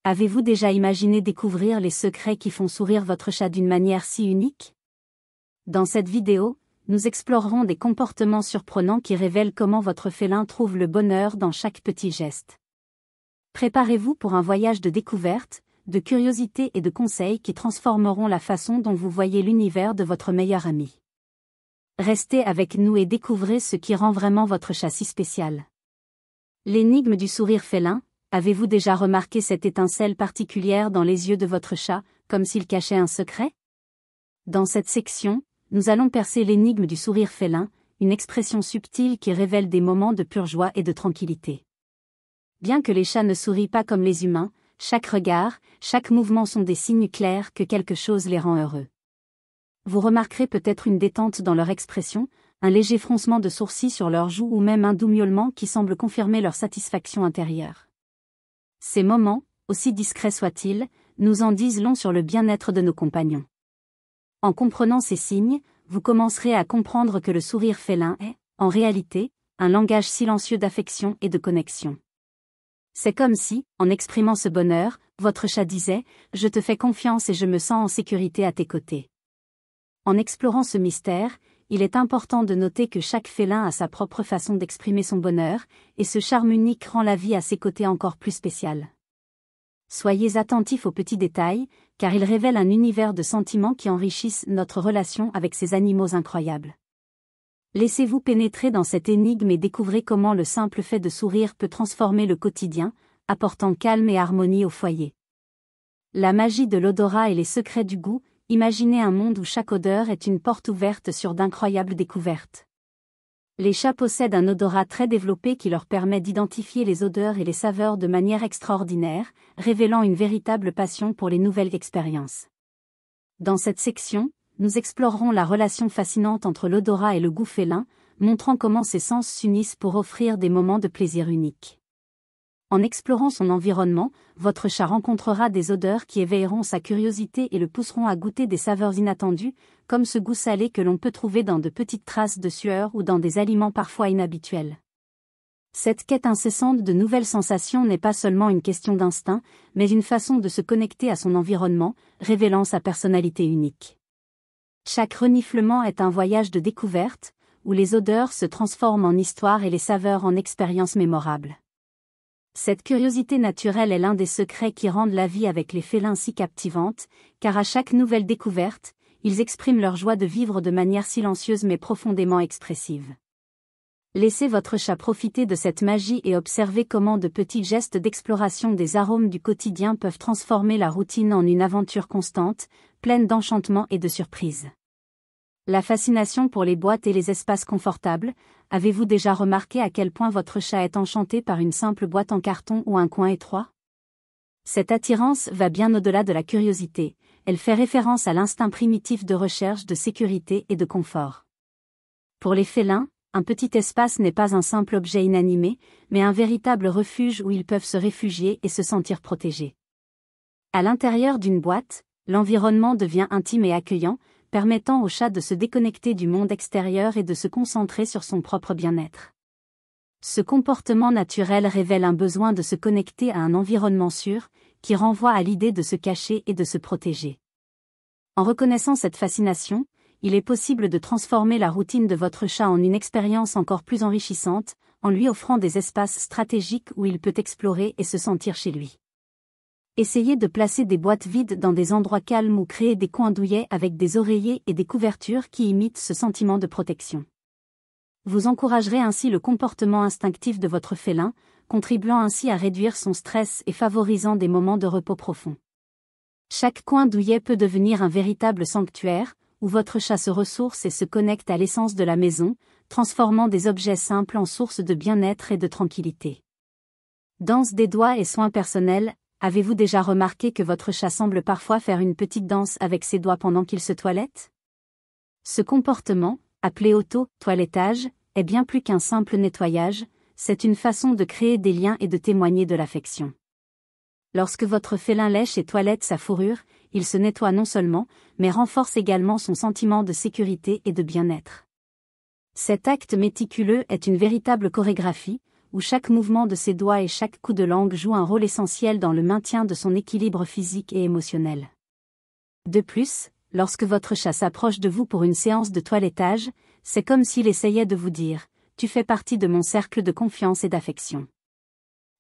Avez-vous déjà imaginé découvrir les secrets qui font sourire votre chat d'une manière si unique? Dans cette vidéo, nous explorerons des comportements surprenants qui révèlent comment votre félin trouve le bonheur dans chaque petit geste. Préparez-vous pour un voyage de découverte, de curiosité et de conseils qui transformeront la façon dont vous voyez l'univers de votre meilleur ami. Restez avec nous et découvrez ce qui rend vraiment votre chat si spécial. L'énigme du sourire félin. Avez-vous déjà remarqué cette étincelle particulière dans les yeux de votre chat, comme s'il cachait un secret? Dans cette section, nous allons percer l'énigme du sourire félin, une expression subtile qui révèle des moments de pure joie et de tranquillité. Bien que les chats ne sourient pas comme les humains, chaque regard, chaque mouvement sont des signes clairs que quelque chose les rend heureux. Vous remarquerez peut-être une détente dans leur expression, un léger froncement de sourcils sur leurs joues ou même un doux miaulement qui semble confirmer leur satisfaction intérieure. Ces moments, aussi discrets soient-ils, nous en disent long sur le bien-être de nos compagnons. En comprenant ces signes, vous commencerez à comprendre que le sourire félin est, en réalité, un langage silencieux d'affection et de connexion. C'est comme si, en exprimant ce bonheur, votre chat disait « Je te fais confiance et je me sens en sécurité à tes côtés ». En explorant ce mystère, il est important de noter que chaque félin a sa propre façon d'exprimer son bonheur, et ce charme unique rend la vie à ses côtés encore plus spéciale. Soyez attentifs aux petits détails, car ils révèlent un univers de sentiments qui enrichissent notre relation avec ces animaux incroyables. Laissez-vous pénétrer dans cette énigme et découvrez comment le simple fait de sourire peut transformer le quotidien, apportant calme et harmonie au foyer. La magie de l'odorat et les secrets du goût. Imaginez un monde où chaque odeur est une porte ouverte sur d'incroyables découvertes. Les chats possèdent un odorat très développé qui leur permet d'identifier les odeurs et les saveurs de manière extraordinaire, révélant une véritable passion pour les nouvelles expériences. Dans cette section, nous explorerons la relation fascinante entre l'odorat et le goût félin, montrant comment ces sens s'unissent pour offrir des moments de plaisir uniques. En explorant son environnement, votre chat rencontrera des odeurs qui éveilleront sa curiosité et le pousseront à goûter des saveurs inattendues, comme ce goût salé que l'on peut trouver dans de petites traces de sueur ou dans des aliments parfois inhabituels. Cette quête incessante de nouvelles sensations n'est pas seulement une question d'instinct, mais une façon de se connecter à son environnement, révélant sa personnalité unique. Chaque reniflement est un voyage de découverte, où les odeurs se transforment en histoire et les saveurs en expériences mémorables. Cette curiosité naturelle est l'un des secrets qui rendent la vie avec les félins si captivante, car à chaque nouvelle découverte, ils expriment leur joie de vivre de manière silencieuse mais profondément expressive. Laissez votre chat profiter de cette magie et observez comment de petits gestes d'exploration des arômes du quotidien peuvent transformer la routine en une aventure constante, pleine d'enchantement et de surprises. La fascination pour les boîtes et les espaces confortables. Avez-vous déjà remarqué à quel point votre chat est enchanté par une simple boîte en carton ou un coin étroit? Cette attirance va bien au-delà de la curiosité, elle fait référence à l'instinct primitif de recherche de sécurité et de confort. Pour les félins, un petit espace n'est pas un simple objet inanimé, mais un véritable refuge où ils peuvent se réfugier et se sentir protégés. À l'intérieur d'une boîte, l'environnement devient intime et accueillant, permettant au chat de se déconnecter du monde extérieur et de se concentrer sur son propre bien-être. Ce comportement naturel révèle un besoin de se connecter à un environnement sûr, qui renvoie à l'idée de se cacher et de se protéger. En reconnaissant cette fascination, il est possible de transformer la routine de votre chat en une expérience encore plus enrichissante, en lui offrant des espaces stratégiques où il peut explorer et se sentir chez lui. Essayez de placer des boîtes vides dans des endroits calmes ou créer des coins douillets avec des oreillers et des couvertures qui imitent ce sentiment de protection. Vous encouragerez ainsi le comportement instinctif de votre félin, contribuant ainsi à réduire son stress et favorisant des moments de repos profond. Chaque coin douillet peut devenir un véritable sanctuaire, où votre chat se ressource et se connecte à l'essence de la maison, transformant des objets simples en source de bien-être et de tranquillité. Danse des doigts et soins personnels. Avez-vous déjà remarqué que votre chat semble parfois faire une petite danse avec ses doigts pendant qu'il se toilette? Ce comportement, appelé auto-toilettage, est bien plus qu'un simple nettoyage, c'est une façon de créer des liens et de témoigner de l'affection. Lorsque votre félin lèche et toilette sa fourrure, il se nettoie non seulement, mais renforce également son sentiment de sécurité et de bien-être. Cet acte méticuleux est une véritable chorégraphie, où chaque mouvement de ses doigts et chaque coup de langue joue un rôle essentiel dans le maintien de son équilibre physique et émotionnel. De plus, lorsque votre chat s'approche de vous pour une séance de toilettage, c'est comme s'il essayait de vous dire « Tu fais partie de mon cercle de confiance et d'affection ».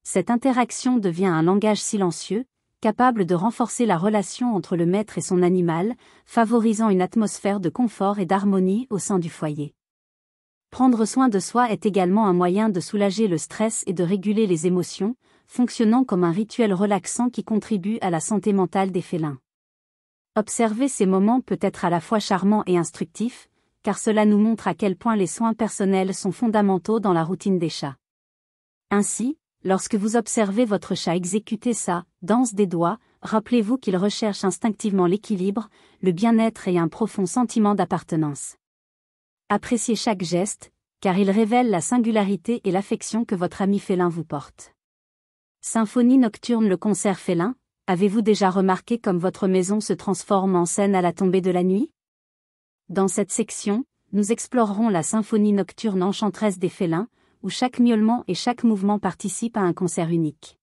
Cette interaction devient un langage silencieux, capable de renforcer la relation entre le maître et son animal, favorisant une atmosphère de confort et d'harmonie au sein du foyer. Prendre soin de soi est également un moyen de soulager le stress et de réguler les émotions, fonctionnant comme un rituel relaxant qui contribue à la santé mentale des félins. Observer ces moments peut être à la fois charmant et instructif, car cela nous montre à quel point les soins personnels sont fondamentaux dans la routine des chats. Ainsi, lorsque vous observez votre chat exécuter sa danse des doigts, rappelez-vous qu'il recherche instinctivement l'équilibre, le bien-être et un profond sentiment d'appartenance. Appréciez chaque geste, car il révèle la singularité et l'affection que votre ami félin vous porte. Symphonie nocturne, le concert félin. Avez-vous déjà remarqué comme votre maison se transforme en scène à la tombée de la nuit? Dans cette section, nous explorerons la symphonie nocturne enchanteresse des félins, où chaque miaulement et chaque mouvement participent à un concert unique.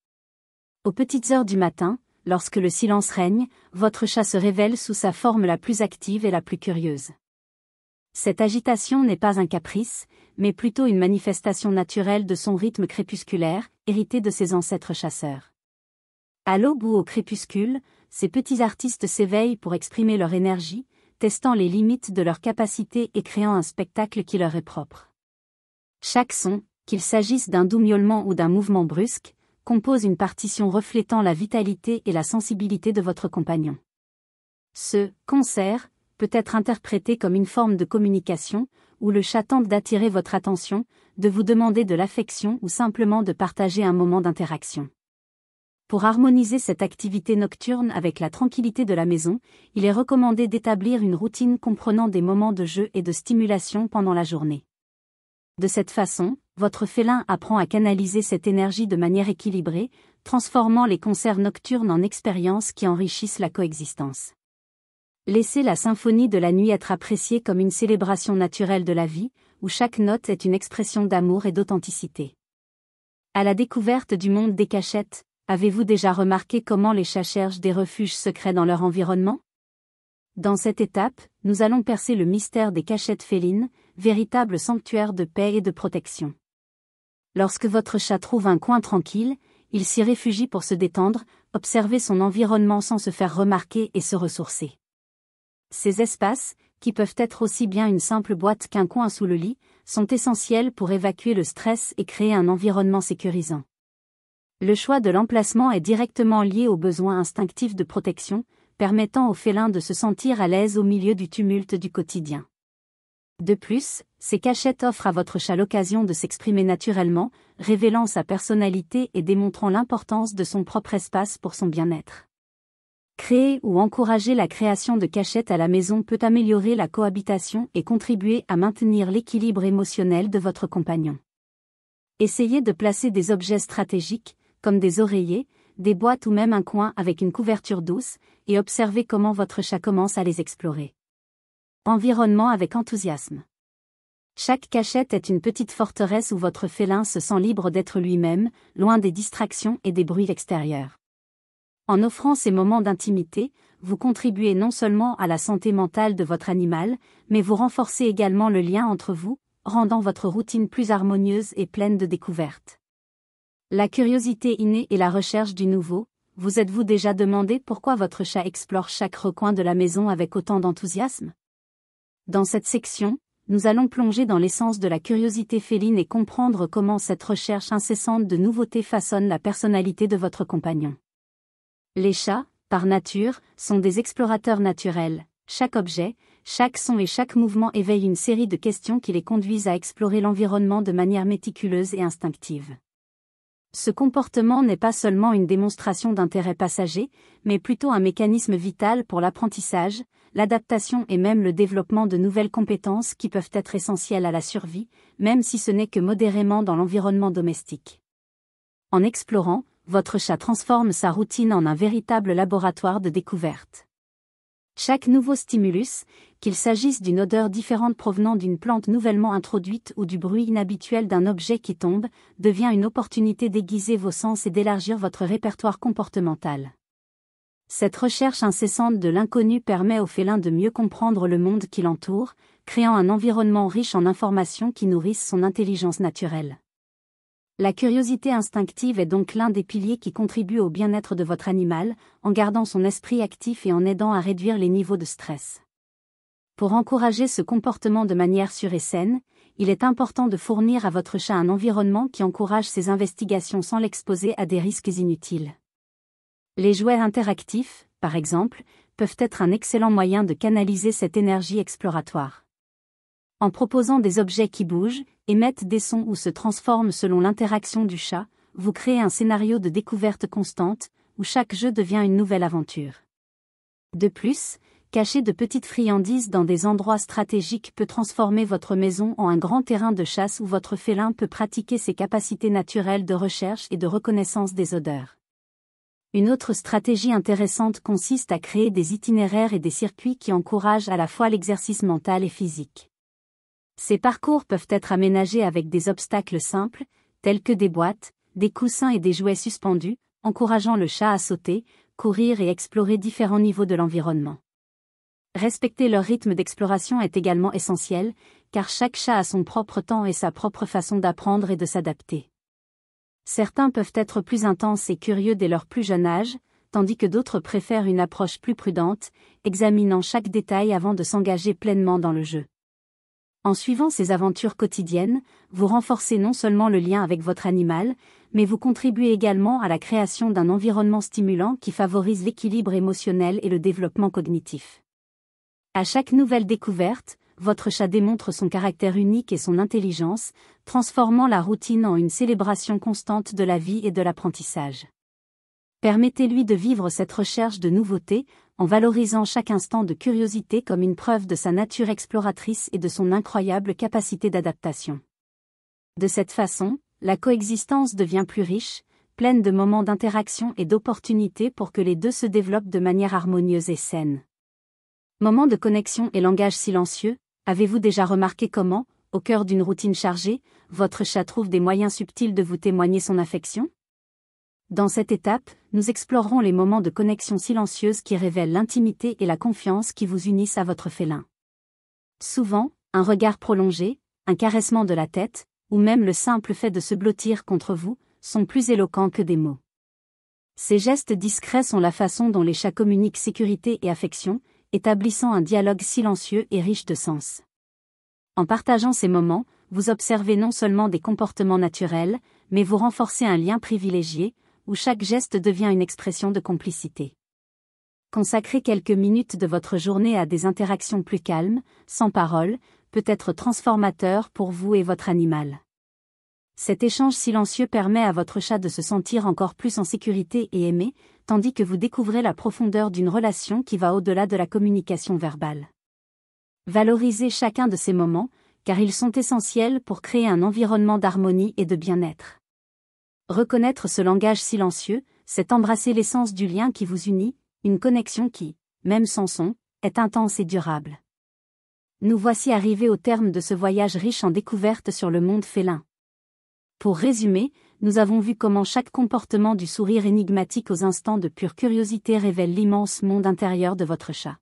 Aux petites heures du matin, lorsque le silence règne, votre chat se révèle sous sa forme la plus active et la plus curieuse. Cette agitation n'est pas un caprice, mais plutôt une manifestation naturelle de son rythme crépusculaire, hérité de ses ancêtres chasseurs. À l'aube ou au crépuscule, ces petits artistes s'éveillent pour exprimer leur énergie, testant les limites de leur capacité et créant un spectacle qui leur est propre. Chaque son, qu'il s'agisse d'un doux miaulement ou d'un mouvement brusque, compose une partition reflétant la vitalité et la sensibilité de votre compagnon. Ce concert peut être interprété comme une forme de communication, où le chat tente d'attirer votre attention, de vous demander de l'affection ou simplement de partager un moment d'interaction. Pour harmoniser cette activité nocturne avec la tranquillité de la maison, il est recommandé d'établir une routine comprenant des moments de jeu et de stimulation pendant la journée. De cette façon, votre félin apprend à canaliser cette énergie de manière équilibrée, transformant les concerts nocturnes en expériences qui enrichissent la coexistence. Laissez la symphonie de la nuit être appréciée comme une célébration naturelle de la vie, où chaque note est une expression d'amour et d'authenticité. À la découverte du monde des cachettes, avez-vous déjà remarqué comment les chats cherchent des refuges secrets dans leur environnement? Dans cette étape, nous allons percer le mystère des cachettes félines, véritable sanctuaire de paix et de protection. Lorsque votre chat trouve un coin tranquille, il s'y réfugie pour se détendre, observer son environnement sans se faire remarquer et se ressourcer. Ces espaces, qui peuvent être aussi bien une simple boîte qu'un coin sous le lit, sont essentiels pour évacuer le stress et créer un environnement sécurisant. Le choix de l'emplacement est directement lié aux besoins instinctifs de protection, permettant au félin de se sentir à l'aise au milieu du tumulte du quotidien. De plus, ces cachettes offrent à votre chat l'occasion de s'exprimer naturellement, révélant sa personnalité et démontrant l'importance de son propre espace pour son bien-être. Créer ou encourager la création de cachettes à la maison peut améliorer la cohabitation et contribuer à maintenir l'équilibre émotionnel de votre compagnon. Essayez de placer des objets stratégiques, comme des oreillers, des boîtes ou même un coin avec une couverture douce, et observez comment votre chat commence à les explorer. Environnement avec enthousiasme. Chaque cachette est une petite forteresse où votre félin se sent libre d'être lui-même, loin des distractions et des bruits extérieurs. En offrant ces moments d'intimité, vous contribuez non seulement à la santé mentale de votre animal, mais vous renforcez également le lien entre vous, rendant votre routine plus harmonieuse et pleine de découvertes. La curiosité innée et la recherche du nouveau, vous êtes-vous déjà demandé pourquoi votre chat explore chaque recoin de la maison avec autant d'enthousiasme? Dans cette section, nous allons plonger dans l'essence de la curiosité féline et comprendre comment cette recherche incessante de nouveautés façonne la personnalité de votre compagnon. Les chats, par nature, sont des explorateurs naturels. Chaque objet, chaque son et chaque mouvement éveille une série de questions qui les conduisent à explorer l'environnement de manière méticuleuse et instinctive. Ce comportement n'est pas seulement une démonstration d'intérêt passager, mais plutôt un mécanisme vital pour l'apprentissage, l'adaptation et même le développement de nouvelles compétences qui peuvent être essentielles à la survie, même si ce n'est que modérément dans l'environnement domestique. En explorant, votre chat transforme sa routine en un véritable laboratoire de découverte. Chaque nouveau stimulus, qu'il s'agisse d'une odeur différente provenant d'une plante nouvellement introduite ou du bruit inhabituel d'un objet qui tombe, devient une opportunité d'aiguiser vos sens et d'élargir votre répertoire comportemental. Cette recherche incessante de l'inconnu permet au félin de mieux comprendre le monde qui l'entoure, créant un environnement riche en informations qui nourrissent son intelligence naturelle. La curiosité instinctive est donc l'un des piliers qui contribuent au bien-être de votre animal, en gardant son esprit actif et en aidant à réduire les niveaux de stress. Pour encourager ce comportement de manière sûre et saine, il est important de fournir à votre chat un environnement qui encourage ses investigations sans l'exposer à des risques inutiles. Les jouets interactifs, par exemple, peuvent être un excellent moyen de canaliser cette énergie exploratoire. En proposant des objets qui bougent, émettent des sons ou se transforment selon l'interaction du chat, vous créez un scénario de découverte constante, où chaque jeu devient une nouvelle aventure. De plus, cacher de petites friandises dans des endroits stratégiques peut transformer votre maison en un grand terrain de chasse où votre félin peut pratiquer ses capacités naturelles de recherche et de reconnaissance des odeurs. Une autre stratégie intéressante consiste à créer des itinéraires et des circuits qui encouragent à la fois l'exercice mental et physique. Ces parcours peuvent être aménagés avec des obstacles simples, tels que des boîtes, des coussins et des jouets suspendus, encourageant le chat à sauter, courir et explorer différents niveaux de l'environnement. Respecter leur rythme d'exploration est également essentiel, car chaque chat a son propre temps et sa propre façon d'apprendre et de s'adapter. Certains peuvent être plus intenses et curieux dès leur plus jeune âge, tandis que d'autres préfèrent une approche plus prudente, examinant chaque détail avant de s'engager pleinement dans le jeu. En suivant ces aventures quotidiennes, vous renforcez non seulement le lien avec votre animal, mais vous contribuez également à la création d'un environnement stimulant qui favorise l'équilibre émotionnel et le développement cognitif. À chaque nouvelle découverte, votre chat démontre son caractère unique et son intelligence, transformant la routine en une célébration constante de la vie et de l'apprentissage. Permettez-lui de vivre cette recherche de nouveautés, en valorisant chaque instant de curiosité comme une preuve de sa nature exploratrice et de son incroyable capacité d'adaptation. De cette façon, la coexistence devient plus riche, pleine de moments d'interaction et d'opportunités pour que les deux se développent de manière harmonieuse et saine. Moments de connexion et langage silencieux, avez-vous déjà remarqué comment, au cœur d'une routine chargée, votre chat trouve des moyens subtils de vous témoigner son affection ? Dans cette étape, nous explorerons les moments de connexion silencieuse qui révèlent l'intimité et la confiance qui vous unissent à votre félin. Souvent, un regard prolongé, un caressement de la tête, ou même le simple fait de se blottir contre vous, sont plus éloquents que des mots. Ces gestes discrets sont la façon dont les chats communiquent sécurité et affection, établissant un dialogue silencieux et riche de sens. En partageant ces moments, vous observez non seulement des comportements naturels, mais vous renforcez un lien privilégié, où chaque geste devient une expression de complicité. Consacrer quelques minutes de votre journée à des interactions plus calmes, sans parole, peut être transformateur pour vous et votre animal. Cet échange silencieux permet à votre chat de se sentir encore plus en sécurité et aimé, tandis que vous découvrez la profondeur d'une relation qui va au-delà de la communication verbale. Valorisez chacun de ces moments, car ils sont essentiels pour créer un environnement d'harmonie et de bien-être. Reconnaître ce langage silencieux, c'est embrasser l'essence du lien qui vous unit, une connexion qui, même sans son, est intense et durable. Nous voici arrivés au terme de ce voyage riche en découvertes sur le monde félin. Pour résumer, nous avons vu comment chaque comportement du sourire énigmatique aux instants de pure curiosité révèle l'immense monde intérieur de votre chat.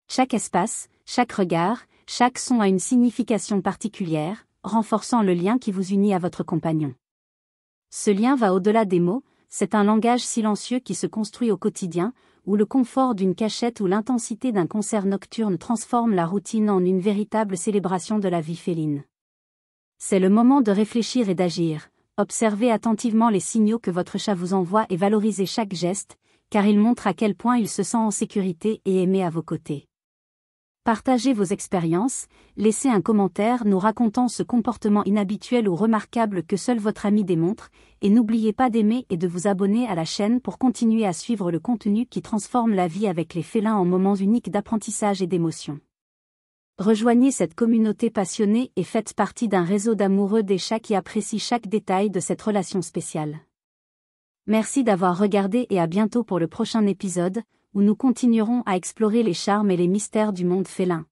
Chaque espace, chaque regard, chaque son a une signification particulière, renforçant le lien qui vous unit à votre compagnon. Ce lien va au-delà des mots, c'est un langage silencieux qui se construit au quotidien, où le confort d'une cachette ou l'intensité d'un concert nocturne transforme la routine en une véritable célébration de la vie féline. C'est le moment de réfléchir et d'agir. Observez attentivement les signaux que votre chat vous envoie et valorisez chaque geste, car il montre à quel point il se sent en sécurité et aimé à vos côtés. Partagez vos expériences, laissez un commentaire nous racontant ce comportement inhabituel ou remarquable que seul votre ami démontre, et n'oubliez pas d'aimer et de vous abonner à la chaîne pour continuer à suivre le contenu qui transforme la vie avec les félins en moments uniques d'apprentissage et d'émotion. Rejoignez cette communauté passionnée et faites partie d'un réseau d'amoureux des chats qui apprécient chaque détail de cette relation spéciale. Merci d'avoir regardé et à bientôt pour le prochain épisode, où nous continuerons à explorer les charmes et les mystères du monde félin.